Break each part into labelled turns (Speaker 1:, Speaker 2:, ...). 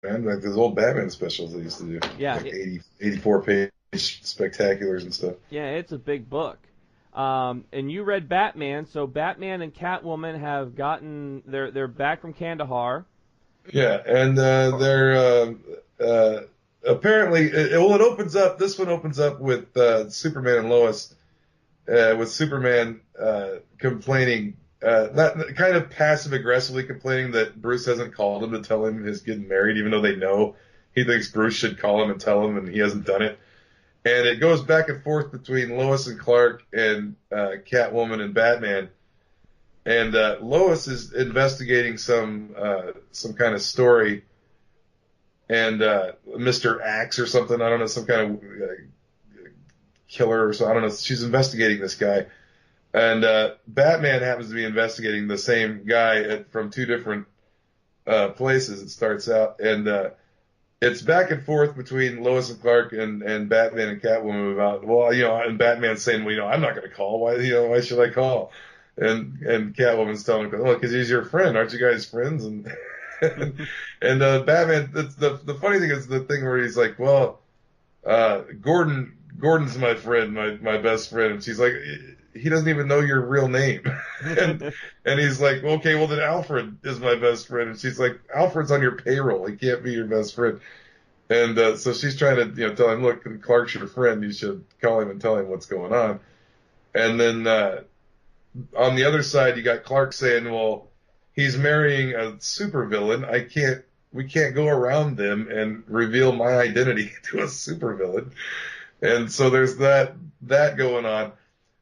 Speaker 1: man. Like those old Batman specials they used to do,
Speaker 2: Yeah,
Speaker 1: like 84 page spectaculars and stuff.
Speaker 2: yeah, it's a big book. And you read Batman, so Batman and Catwoman have gotten they're back from Kandahar.
Speaker 1: Yeah, and they're apparently it opens up. This one opens up with Superman and Lois, with Superman complaining, not kind of passive aggressively complaining that Bruce hasn't called him to tell him he's getting married, even though they know he thinks Bruce should call him and tell him, and he hasn't done it. And it goes back and forth between Lois and Clark and Catwoman and Batman. And Lois is investigating some kind of story, and Mr. Axe or something, I don't know, some kind of killer or so, I don't know. She's investigating this guy, and Batman happens to be investigating the same guy from two different places. It starts out, and it's back and forth between Lois and Clark and Batman and Catwoman about, well, and Batman saying, well, I'm not going to call. Why should I call? And Catwoman's telling him, well, because he's your friend. Aren't you guys friends? And and Batman, the funny thing is the thing where he's like, well, Gordon's my friend, my best friend. And she's like, he doesn't even know your real name. and he's like, okay, well then Alfred is my best friend. And she's like, Alfred's on your payroll. He can't be your best friend. And so she's trying to tell him, look, Clark's your friend. You should call him and tell him what's going on. And then on the other side, you got Clark saying, well, he's marrying a supervillain. We can't go around them and reveal my identity to a supervillain. And so there's that going on.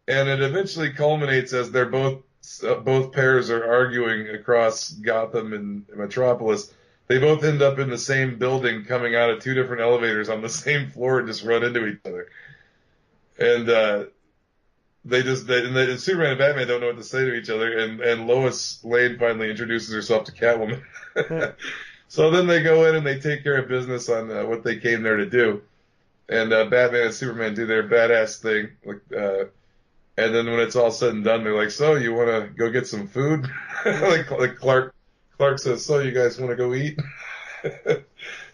Speaker 1: And it eventually culminates as they're both pairs are arguing across Gotham and Metropolis. They both end up in the same building, coming out of two different elevators on the same floor and just run into each other. And Superman and Batman don't know what to say to each other, and Lois Lane finally introduces herself to Catwoman. So then they go in and they take care of business on what they came there to do. And Batman and Superman do their badass thing. And then when it's all said and done, they're like, so you want to go get some food? like Clark says, so you guys want to go eat?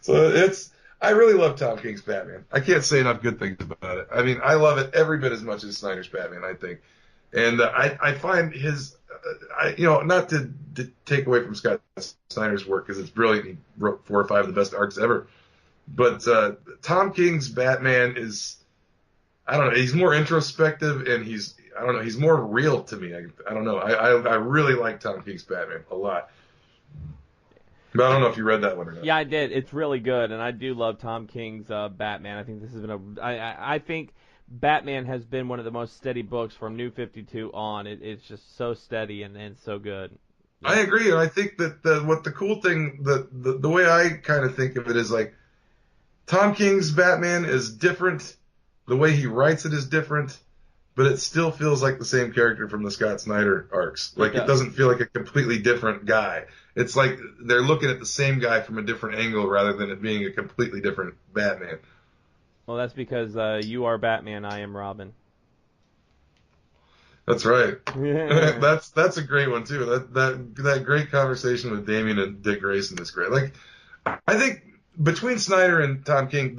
Speaker 1: So I really love Tom King's Batman. I can't say enough good things about it. I mean, I love it every bit as much as Snyder's Batman, I think. And I find his, not to take away from Scott Snyder's work because it's brilliant. He wrote 4 or 5 of the best arcs ever. But Tom King's Batman is, I don't know, he's more introspective and he's more real to me. I don't know. I really like Tom King's Batman a lot. But I don't know if you read that one or not.
Speaker 2: Yeah, I did. It's really good, and I do love Tom King's Batman. I think this has been I think Batman has been one of the most steady books from New 52 on. It's just so steady and so good. Yeah.
Speaker 1: I agree, and I think that what the cool thing, the way I kind of think of it is like Tom King's Batman is different. The way he writes it is different, but it still feels like the same character from the Scott Snyder arcs. Like it doesn't feel like a completely different guy. It's like they're looking at the same guy from a different angle rather than it being a completely different Batman.
Speaker 2: Well, that's because you are Batman, I am Robin.
Speaker 1: That's right. Yeah. That's a great one too. That great conversation with Damian and Dick Grayson is great. Like, I think between Snyder and Tom King,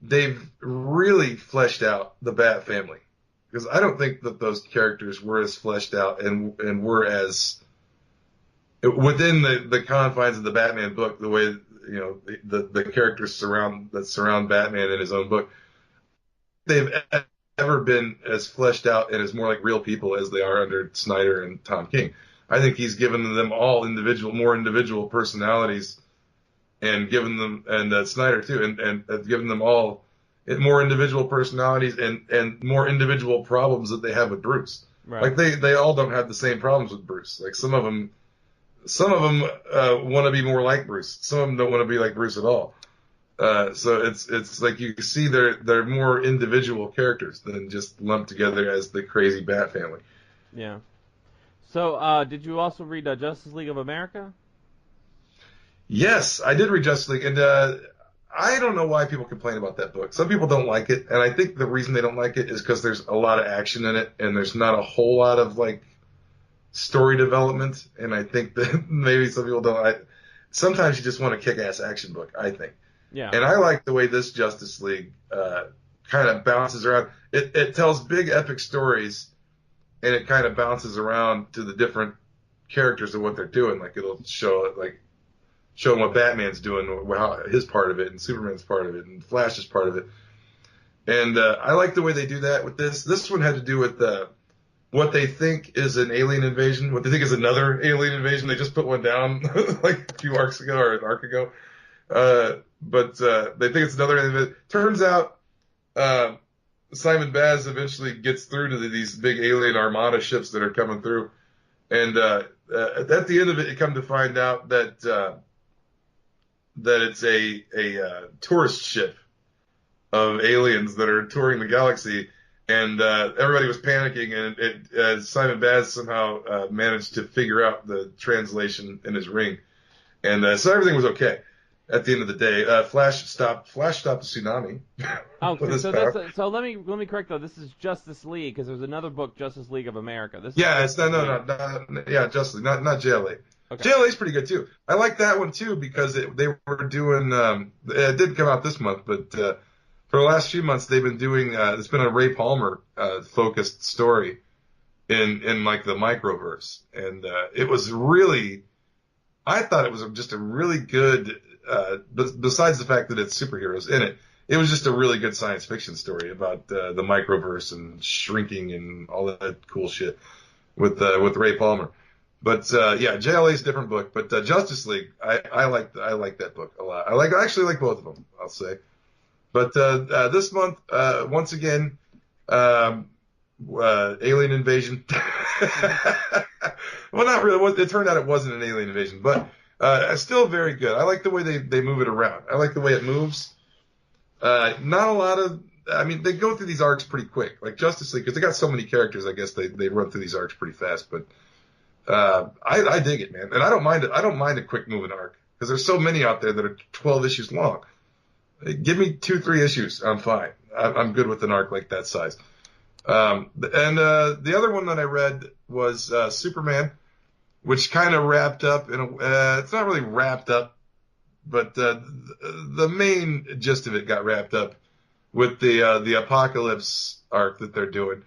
Speaker 1: they've really fleshed out the Bat family, because I don't think that those characters were as fleshed out and were as within the confines of the Batman book, the way the characters surround Batman in his own book, they've ever been as fleshed out and as more like real people as they are under Snyder and Tom King. I think he's given them all more individual personalities, and given them, and Snyder too, and given them all more individual personalities and more individual problems that they have with Bruce. Right. Like they all don't have the same problems with Bruce. Like some of them want to be more like Bruce. Some of them don't want to be like Bruce at all. So it's like you see they're more individual characters than just lumped together as the crazy Bat family.
Speaker 2: Yeah. So did you also read Justice League of America?
Speaker 1: Yes, I did read Justice League, and I don't know why people complain about that book. Some people don't like it, and I think the reason they don't like it is because there's a lot of action in it, and there's not a whole lot of like story development. And I think that maybe some people don't. sometimes you just want a kick-ass action book, I think.
Speaker 2: Yeah.
Speaker 1: And I like the way this Justice League kind of bounces around. It tells big epic stories, and it kind of bounces around to the different characters and what they're doing. Like it'll show them what Batman's doing, how his part of it, and Superman's part of it, and Flash's part of it. And I like the way they do that with this. This one had to do with what they think is an alien invasion, what they think is another alien invasion. They just put one down like a few arcs ago or an arc ago. But they think it's another alien invasion. Turns out Simon Baz eventually gets through to these big alien armada ships that are coming through. And at the end of it, you come to find out that it's a tourist ship of aliens that are touring the galaxy, and everybody was panicking, and Simon Baz somehow managed to figure out the translation in his ring, and so everything was okay. At the end of the day, Flash stopped the tsunami.
Speaker 2: Oh,
Speaker 1: with his
Speaker 2: so
Speaker 1: power.
Speaker 2: so let me correct though. This is Justice League because there's another book, Justice League of America. This
Speaker 1: Yeah,
Speaker 2: is
Speaker 1: it's no, Justice League, not JLA.
Speaker 2: Okay.
Speaker 1: JLA's pretty good too. I like that one too because they were doing. It didn't come out this month, but for the last few months they've been doing. It's been a Ray Palmer focused story in like the microverse, and it was really. I thought it was just a really good. Besides the fact that it's superheroes in it, it was just a really good science fiction story about the microverse and shrinking and all that cool shit with Ray Palmer. But yeah, JLA's a different book. But Justice League, I like that book a lot. I actually like both of them, I'll say. But this month, once again, alien invasion. Well, not really. It turned out it wasn't an alien invasion, but still very good. I like the way they move it around. I like the way it moves. Not a lot of. I mean, they go through these arcs pretty quick, like Justice League, because they got so many characters. I guess they run through these arcs pretty fast. But I dig it, man, and I don't mind it. I don't mind a quick moving arc because there's so many out there that are 12 issues long. Give me 2-3 issues, I'm fine. I'm good with an arc like that size. And the other one that I read was Superman, which kind of wrapped up it's not really wrapped up, but the main gist of it got wrapped up with the Apocalypse arc that they're doing.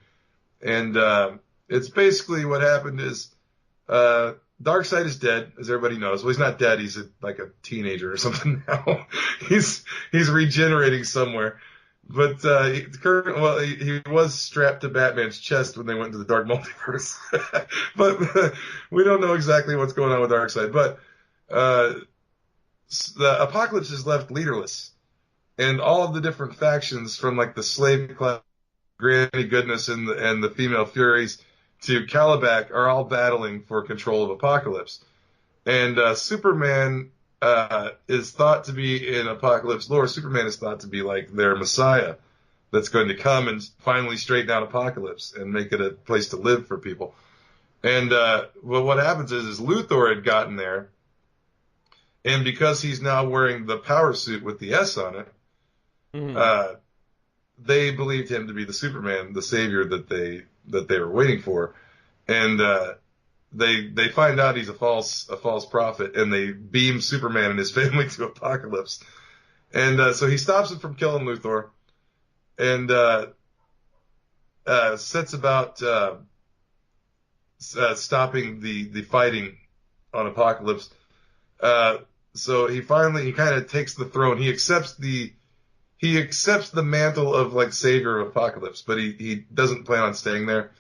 Speaker 1: And it's basically what happened is Darkseid is dead, as everybody knows. Well, he's not dead. He's like a teenager or something now. he's regenerating somewhere. But he was strapped to Batman's chest when they went to the Dark Multiverse. But we don't know exactly what's going on with Darkseid. But the Apocalypse is left leaderless. And all of the different factions, from like the slave class, Granny Goodness, and the female Furies to Calabac, are all battling for control of Apocalypse. And Superman is thought to be, in Apocalypse lore, Superman is thought to be like their messiah that's going to come and finally straighten out Apocalypse and make it a place to live for people. And well, what happens is Luthor had gotten there, and because he's now wearing the power suit with the S on it, they believed him to be the Superman, the savior that they were waiting for. And they find out he's a false prophet, and they beam Superman and his family to Apocalypse. And so he stops him from killing Luthor, and sets about stopping the fighting on Apocalypse. So he kind of takes the throne. He accepts the mantle of like savior of Apocalypse, but he doesn't plan on staying there.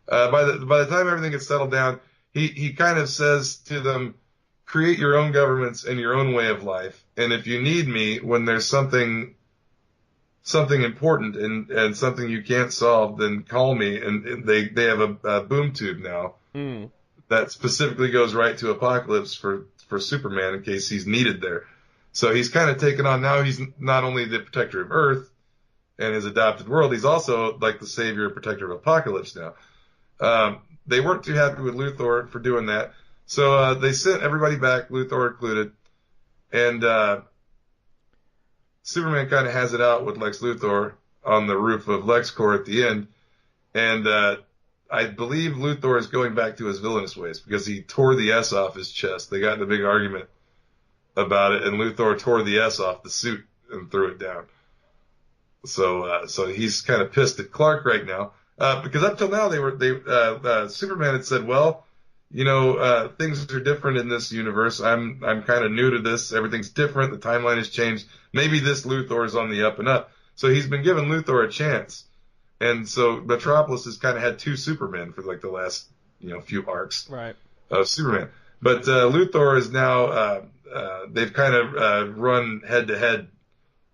Speaker 1: By the time everything gets settled down, he kind of says to them, create your own governments and your own way of life. And if you need me, when there's something important and something you can't solve, then call me. And they have a boom tube now that specifically goes right to Apocalypse for Superman in case he's needed there. So he's kind of taken on, now he's not only the protector of Earth and his adopted world, he's also like the savior and protector of Apocalypse now. They weren't too happy with Luthor for doing that. So they sent everybody back, Luthor included. And Superman kind of has it out with Lex Luthor on the roof of LexCorp at the end. And I believe Luthor is going back to his villainous ways because he tore the S off his chest. They got in a big argument. about it, and Luthor tore the S off the suit and threw it down. So he's kind of pissed at Clark right now, because up till now Superman had said, well, things are different in this universe. I'm kind of new to this. Everything's different. The timeline has changed. Maybe this Luthor is on the up and up. So he's been giving Luthor a chance. And so Metropolis has kind of had two Supermen for like the last, few arcs of Superman. But Luthor is now, they've kind of run head to head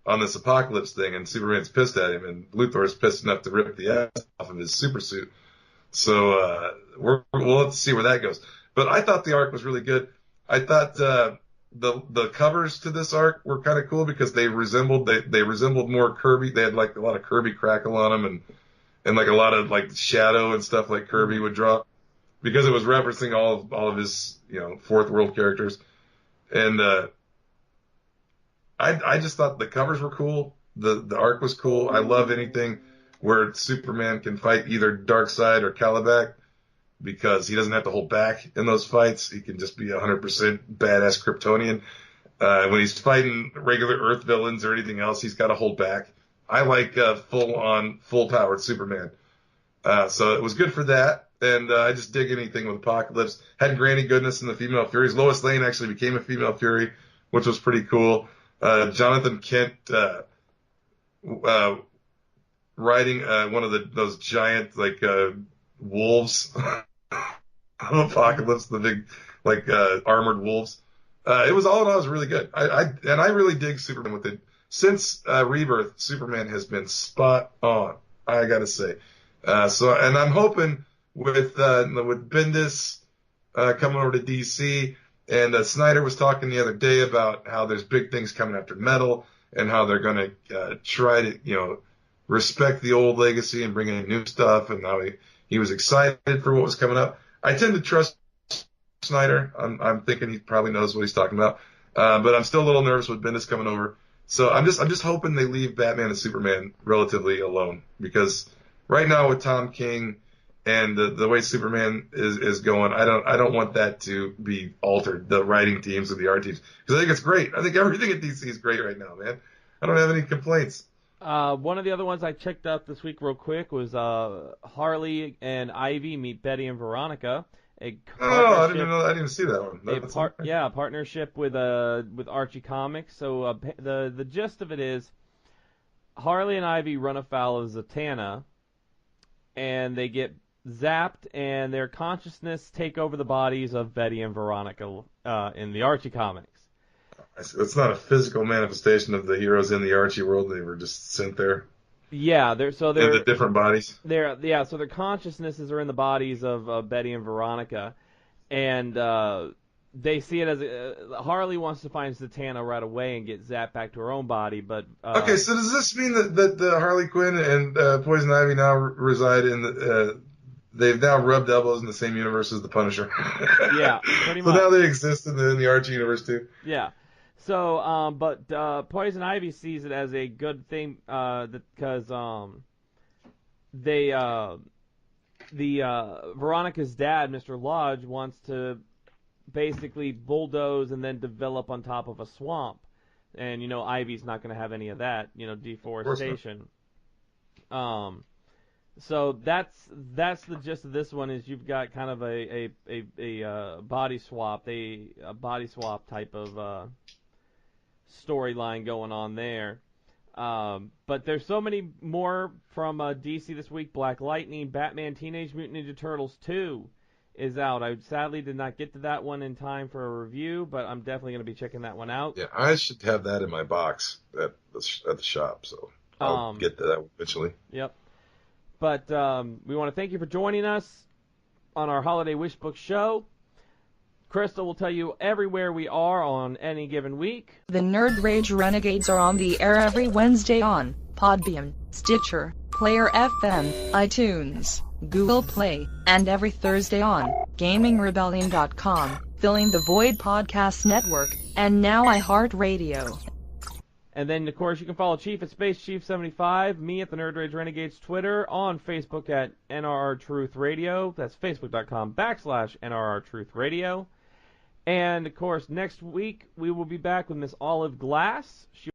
Speaker 1: on this apocalypse thing, and Superman's pissed at him, and Luthor is pissed enough to rip the ass off of his super suit. So we'll have to see where that goes. But I thought the arc was really good. I thought the covers to this arc were kind of cool because they resembled more Kirby. They had like a lot of Kirby crackle on them, and like a lot of like shadow and stuff like Kirby would draw, because it was referencing all of his fourth world characters. And I just thought the covers were cool. The arc was cool. I love anything where Superman can fight either Darkseid or Kalibak, because he doesn't have to hold back in those fights. He can just be 100% badass Kryptonian. When he's fighting regular Earth villains or anything else, he's got to hold back. I like full-powered Superman. So it was good for that. And I just dig anything with Apocalypse. Had Granny Goodness in the Female Furies. Lois Lane actually became a Female Fury, which was pretty cool. Jonathan Kent riding one of those giant wolves of Apocalypse, the big armored wolves. It was all in all, it was really good. I really dig Superman with it. Since Rebirth, Superman has been spot on, I gotta say. And I'm hoping with Bendis coming over to DC, and Snyder was talking the other day about how there's big things coming after Metal, and how they're gonna try to respect the old legacy and bring in new stuff, and how he was excited for what was coming up. I tend to trust Snyder. I'm thinking he probably knows what he's talking about, but I'm still a little nervous with Bendis coming over. So I'm just hoping they leave Batman and Superman relatively alone, because right now with Tom King and the way Superman is going, I don't want that to be altered, the writing teams and the art teams, because I think it's great. I think everything at DC is great right now, man. I don't have any complaints.
Speaker 2: One of the other ones I checked out this week real quick was Harley and Ivy meet Betty and Veronica. I didn't see that one. A partnership with Archie Comics. So the gist of it is Harley and Ivy run afoul of Zatanna, and they get zapped, and their consciousness take over the bodies of Betty and Veronica in the Archie Comics.
Speaker 1: It's not a physical manifestation of the heroes in the Archie world. They were just sent there.
Speaker 2: Yeah, they're
Speaker 1: in the different bodies.
Speaker 2: So their consciousnesses are in the bodies of Betty and Veronica, and they see it as Harley wants to find Zatanna right away and get zapped back to her own body. But
Speaker 1: okay, so does this mean that Harley Quinn and Poison Ivy now reside in the? They've now rubbed elbows in the same universe as the Punisher.
Speaker 2: Yeah, pretty much.
Speaker 1: So now they exist in the Archie universe too.
Speaker 2: Yeah. So, but Poison Ivy sees it as a good thing because Veronica's dad, Mr. Lodge, wants to basically bulldoze and then develop on top of a swamp, and Ivy's not going to have any of that, deforestation. So that's the gist of this one. Is you've got kind of a body swap, a body swap type of storyline going on there. But there's so many more from DC this week. Black Lightning, Batman Teenage Mutant Ninja Turtles 2 is out. I sadly did not get to that one in time for a review, but I'm definitely going to be checking that one out.
Speaker 1: Yeah, I should have that in my box at the shop, so I'll get to that eventually.
Speaker 2: Yep. But we want to thank you for joining us on our Holiday Wishbook show. Crystal will tell you everywhere we are on any given week.
Speaker 3: The Nerd Rage Renegades are on the air every Wednesday on Podbean, Stitcher, Player FM, iTunes, Google Play, and every Thursday on GamingRebellion.com, Filling the Void Podcast Network, and now iHeartRadio.
Speaker 2: And then, of course, you can follow Chief at SpaceChief75, me at the Nerd Rage Renegades Twitter, on Facebook at NRR Truth Radio. That's Facebook.com/NRR Truth Radio. And, of course, next week we will be back with Miss Olive Glass. She